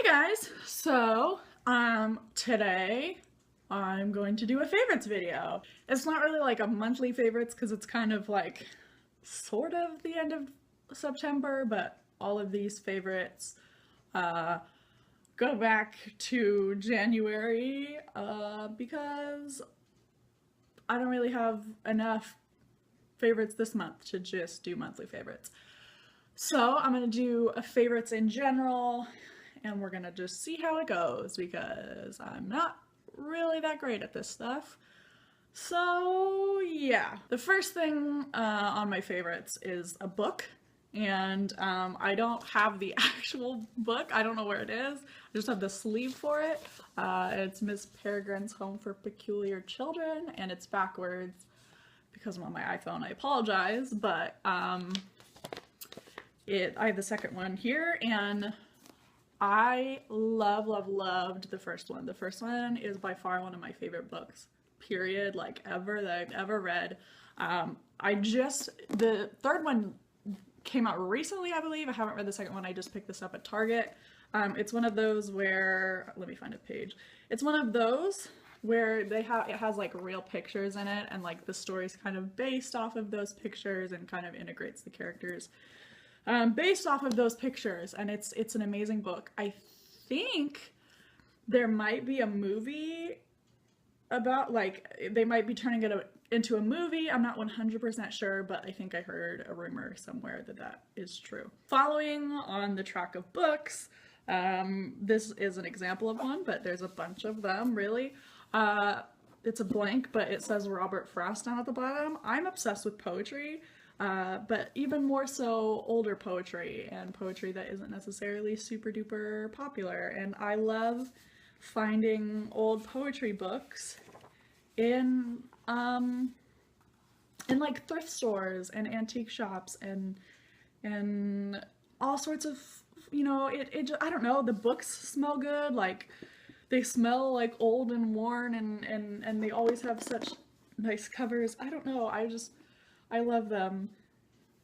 Hey guys, today I'm going to do a favorites video. It's not really like a monthly favorites because it's kind of like sort of the end of September, but all of these favorites uh, go back to January because I don't really have enough favorites this month to just do monthly favorites. So I'm gonna do a favorites in general, and we're gonna just see how it goes because I'm not really that great at this stuff. So yeah, the first thing on my favorites is a book, and I don't have the actual book. I don't know where it is. I just have the sleeve for it. It's Miss Peregrine's Home for Peculiar Children, and it's backwards because I'm on my iPhone. I apologize, but I have the second one here, and I loved the first one. The first one is by far one of my favorite books, period, like ever, that I've ever read. The third one came out recently, I believe. I haven't read the second one. I just picked this up at Target. It's one of those where, let me find a page. It's one of those where it has like real pictures in it, and like the story's kind of based off of those pictures and kind of integrates the characters based off of those pictures, and it's an amazing book. I think there might be a movie about, like, they might be turning it into a movie. I'm not 100% sure, but I think I heard a rumor somewhere that is true. Following on the track of books, this is an example of one, but there's a bunch of them, really. It's a blank, but it says Robert Frost down at the bottom. I'm obsessed with poetry. But even more so older poetry, and poetry that isn't necessarily super duper popular. And I love finding old poetry books in like thrift stores and antique shops and all sorts of, I don't know, the books smell good, like they smell like old and worn, and they always have such nice covers. I don't know, I love them,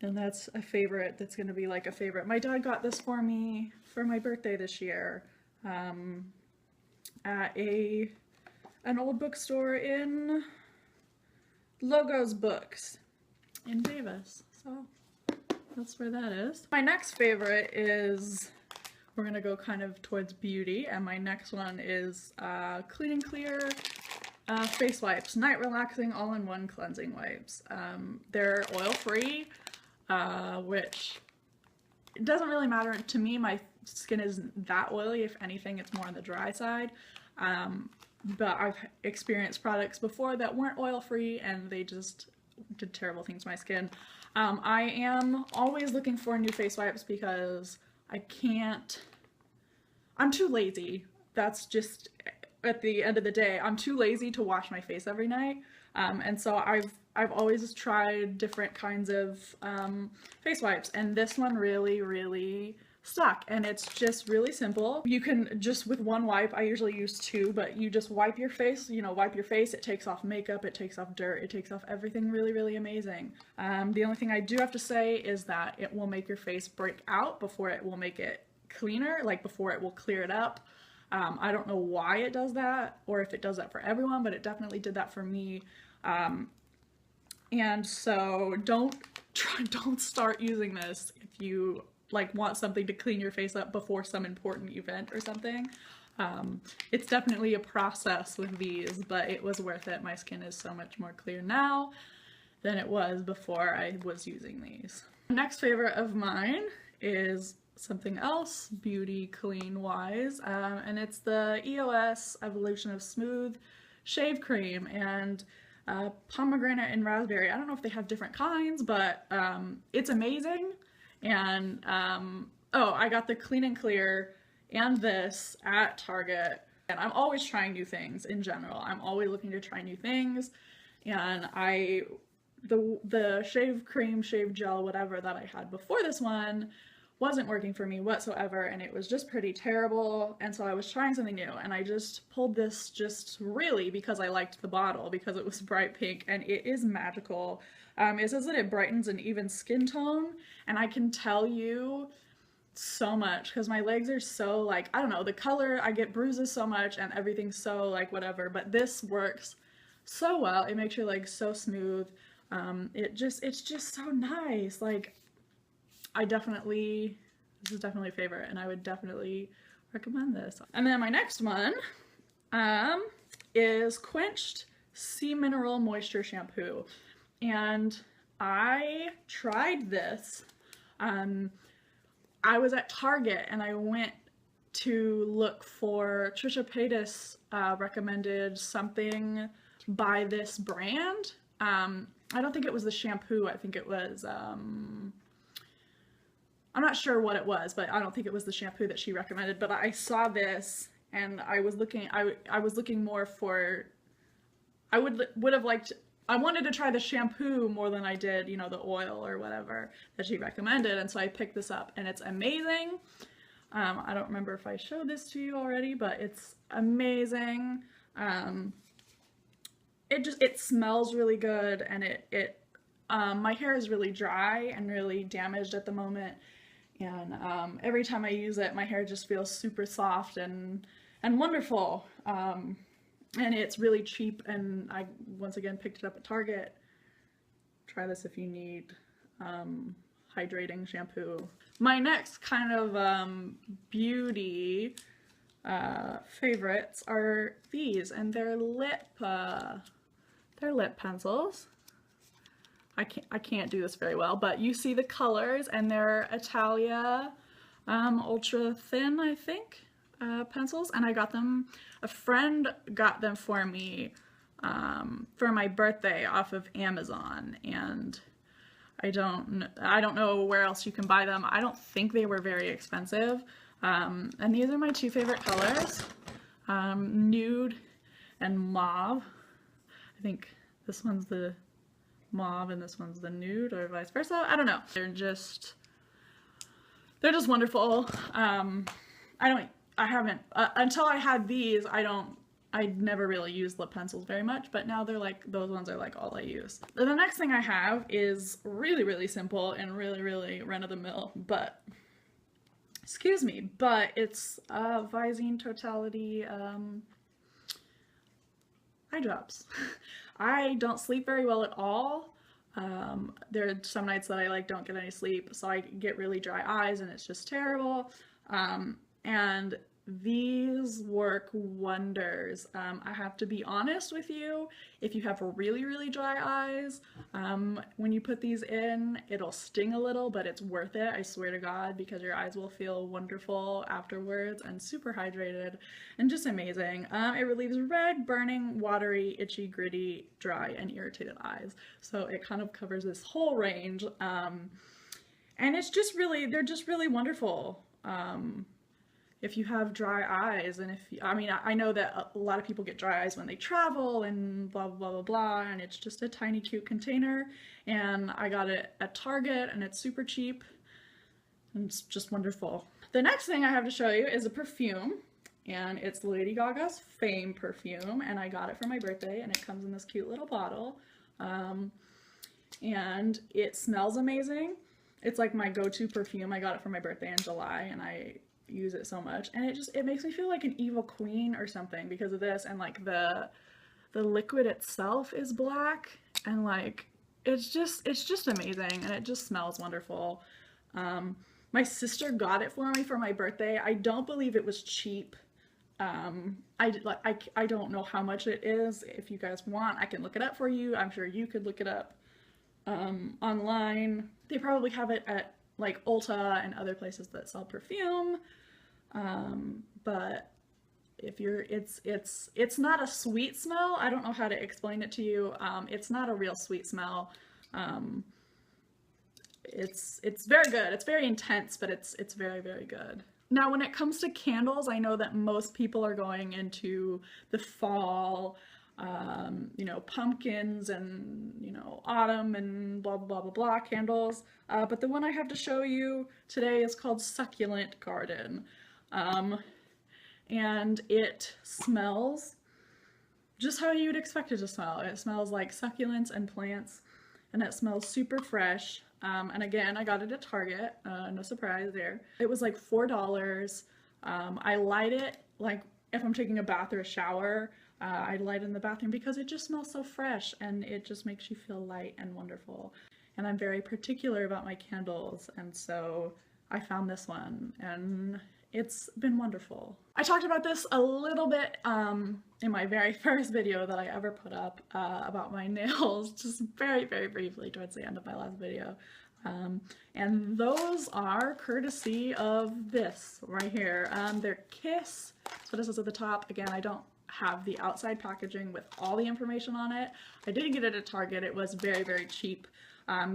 and that's a favorite. That's gonna be like a favorite. My dad got this for me for my birthday this year at an old bookstore in Logos Books in Davis. So that's where that is. My next favorite is, we're gonna go kind of towards beauty, and my next one is Clean and Clear face wipes, night relaxing all-in-one cleansing wipes. They're oil-free, which it doesn't really matter to me. My skin isn't that oily. If anything, it's more on the dry side. But I've experienced products before that weren't oil-free, and they just did terrible things to my skin. I am always looking for new face wipes because I'm too lazy. That's just, at the end of the day, I'm too lazy to wash my face every night, and so I've always tried different kinds of face wipes, and this one really stuck. And it's just really simple. You can just, with one wipe, I usually use two, but you just wipe your face, it takes off makeup, it takes off dirt, it takes off everything really amazing. The only thing I do have to say is that it will make your face break out before it will make it cleaner, like before it will clear it up. I don't know why it does that, or if it does that for everyone, but it definitely did that for me. And so don't start using this if you want something to clean your face up before some important event or something. It's definitely a process with these, but it was worth it. My skin is so much more clear now than it was before I was using these. Next favorite of mine is something else beauty clean wise, and it's the EOS Evolution of Smooth Shave Cream, and pomegranate and raspberry. I don't know if they have different kinds, but it's amazing. And oh, I got the Clean and Clear and this at Target, and I'm always trying new things in general. I'm always looking to try new things, and the shave cream, shave gel, whatever that I had before this one wasn't working for me whatsoever, and it was just pretty terrible. And so I was trying something new, and I just pulled this just really because I liked the bottle, because it was bright pink, and it is magical. It says that it brightens an even skin tone, and I can tell you so much because my legs are so like, I don't know, the color, I get bruises so much and everything's so like whatever, but this works so well. It makes your legs so smooth. It's just so nice. Like, this is definitely a favorite, and I would definitely recommend this. And then my next one is Quenched Sea Mineral Moisture Shampoo. And I tried this. I was at Target and I went to look for Trisha Paytas recommended something by this brand. I don't think it was the shampoo. I think it was, I'm not sure what it was, but I don't think it was the shampoo that she recommended. But I saw this and I was looking, I was looking more for, I would have liked, I wanted to try the shampoo more than I did, you know, the oil or whatever that she recommended. And so I picked this up and it's amazing. I don't remember if I showed this to you already, but it's amazing. It smells really good, and my hair is really dry and really damaged at the moment. And every time I use it, my hair just feels super soft and wonderful. And it's really cheap, and I once again picked it up at Target. Try this if you need hydrating shampoo. My next kind of beauty favorites are these, and they're lip pencils. I can't do this very well, but you see the colors, and they're Italia ultra thin, I think, pencils, and I got them. A friend got them for me for my birthday off of Amazon, and I don't know where else you can buy them. I don't think they were very expensive. And these are my two favorite colors, nude and mauve. I think this one's the mauve and this one's the nude, or vice versa. I don't know. They're just wonderful. Until I had these, I never really used lip pencils very much, but now they're like, those ones are like all I use. The next thing I have is really, really simple and really, really run-of-the-mill, but, excuse me, but it's Visine Totality eye drops. I don't sleep very well at all. There are some nights that I like don't get any sleep, so I get really dry eyes and it's just terrible. And these work wonders. I have to be honest with you, if you have really, really dry eyes, when you put these in, it'll sting a little, but it's worth it, I swear to God, because your eyes will feel wonderful afterwards and super hydrated and just amazing. It relieves red, burning, watery, itchy, gritty, dry, and irritated eyes. So it kind of covers this whole range. And it's just really, they're just really wonderful. If you have dry eyes, and I know that a lot of people get dry eyes when they travel and blah, blah, blah, blah, and it's just a tiny, cute container, and I got it at Target, and it's super cheap, and it's just wonderful. The next thing I have to show you is a perfume, and it's Lady Gaga's Fame perfume, and I got it for my birthday, and it comes in this cute little bottle, and it smells amazing. It's like my go-to perfume. I got it for my birthday in July, and I use it so much, and it makes me feel like an evil queen or something because of this, and like the liquid itself is black, and like it's just amazing, and it just smells wonderful. My sister got it for me for my birthday. I don't believe it was cheap. I don't know how much it is. If you guys want, I can look it up for you. I'm sure you could look it up online. They probably have it at like Ulta and other places that sell perfume, but if it's not a sweet smell. I don't know how to explain it to you. It's not a real sweet smell. It's very good. It's very intense, but it's very, very good. Now, when it comes to candles, I know that most people are going into the fall, you know, pumpkins and, you know, autumn and blah, blah, blah, blah, blah candles. But the one I have to show you today is called Succulent Garden. And it smells just how you would expect it to smell. It smells like succulents and plants, and it smells super fresh. And again, I got it at Target, no surprise there. It was like $4. I light it like if I'm taking a bath or a shower, I light it in the bathroom because it just smells so fresh and it just makes you feel light and wonderful. And I'm very particular about my candles, and so I found this one and it's been wonderful. I talked about this a little bit in my very first video that I ever put up about my nails, just very briefly towards the end of my last video. And those are courtesy of this right here. They're Kiss, so this is at the top. Again, I don't have the outside packaging with all the information on it. I did get it at Target. It was very cheap.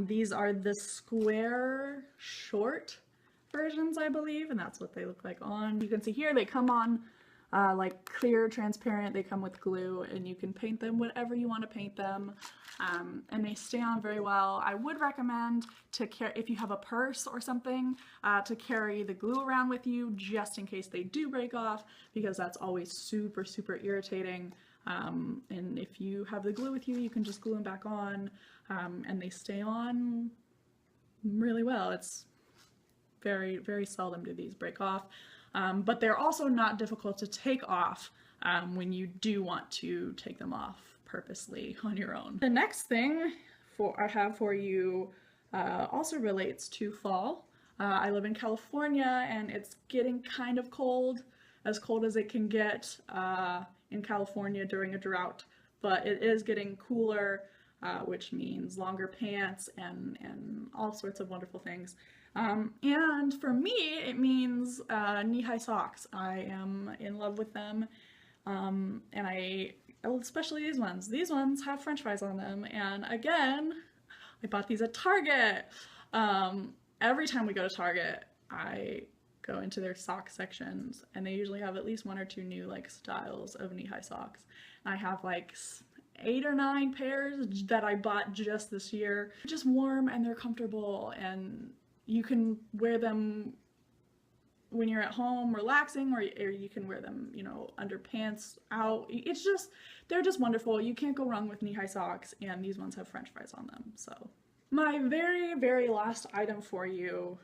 These are the square short versions, I believe, and that's what they look like on. You can see here they come on like clear, transparent. They come with glue, and you can paint them whatever you want to paint them, and they stay on very well. I would recommend to carry, if you have a purse or something, to carry the glue around with you just in case they do break off, because that's always super irritating. And if you have the glue with you, you can just glue them back on, and they stay on really well. It's very seldom do these break off, but they're also not difficult to take off when you do want to take them off purposely on your own. The next thing I have for you also relates to fall. I live in California and it's getting kind of cold as it can get in California during a drought, but it is getting cooler, which means longer pants and all sorts of wonderful things. And for me, it means knee-high socks. I am in love with them, and especially these ones. These ones have french fries on them, and again, I bought these at Target. Every time we go to Target, I go into their sock sections, and they usually have at least 1 or 2 new like styles of knee-high socks. I have like 8 or 9 pairs that I bought just this year. They're just warm and they're comfortable, and you can wear them when you're at home relaxing, or you can wear them, you know, under pants, out. It's just, they're just wonderful. You can't go wrong with knee-high socks, and these ones have french fries on them. So my very last item for you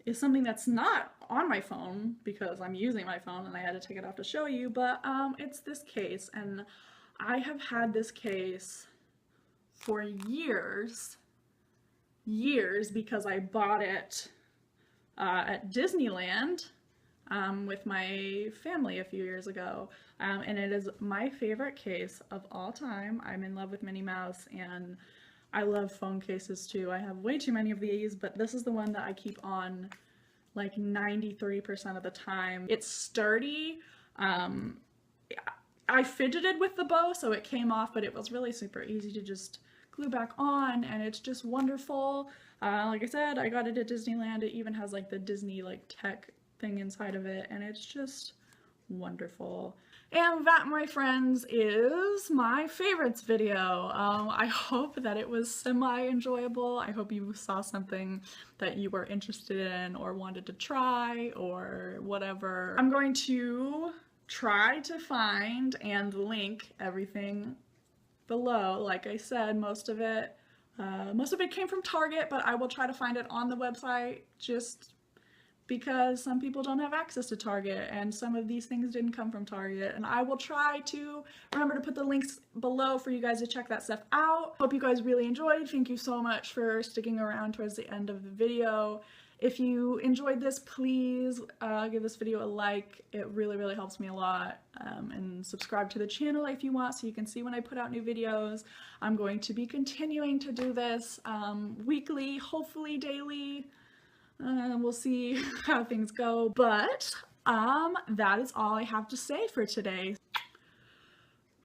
is something that's not on my phone because I'm using my phone and I had to take it off to show you, but it's this case, and I have had this case for years because I bought it at Disneyland with my family a few years ago, and it is my favorite case of all time. I'm in love with Minnie Mouse, and I love phone cases too. I have way too many of these, but this is the one that I keep on like 93% of the time. It's sturdy. I fidgeted with the bow so it came off, but it was really super easy to just glue back on, and it's just wonderful. Like I said, I got it at Disneyland. It even has like the Disney like tech thing inside of it, and it's just wonderful. And that, my friends, is my favorites video. I hope that it was semi-enjoyable. I hope you saw something that you were interested in or wanted to try or whatever. I'm going to try to find and link everything below. Like I said, most of it came from Target, but I will try to find it on the website just because some people don't have access to Target, and some of these things didn't come from Target, and I will try to remember to put the links below for you guys to check that stuff out. Hope you guys really enjoyed. Thank you so much for sticking around towards the end of the video. If you enjoyed this, please give this video a like. It really helps me a lot. And subscribe to the channel if you want, so you can see when I put out new videos. I'm going to be continuing to do this weekly, hopefully daily. We'll see how things go. But that is all I have to say for today.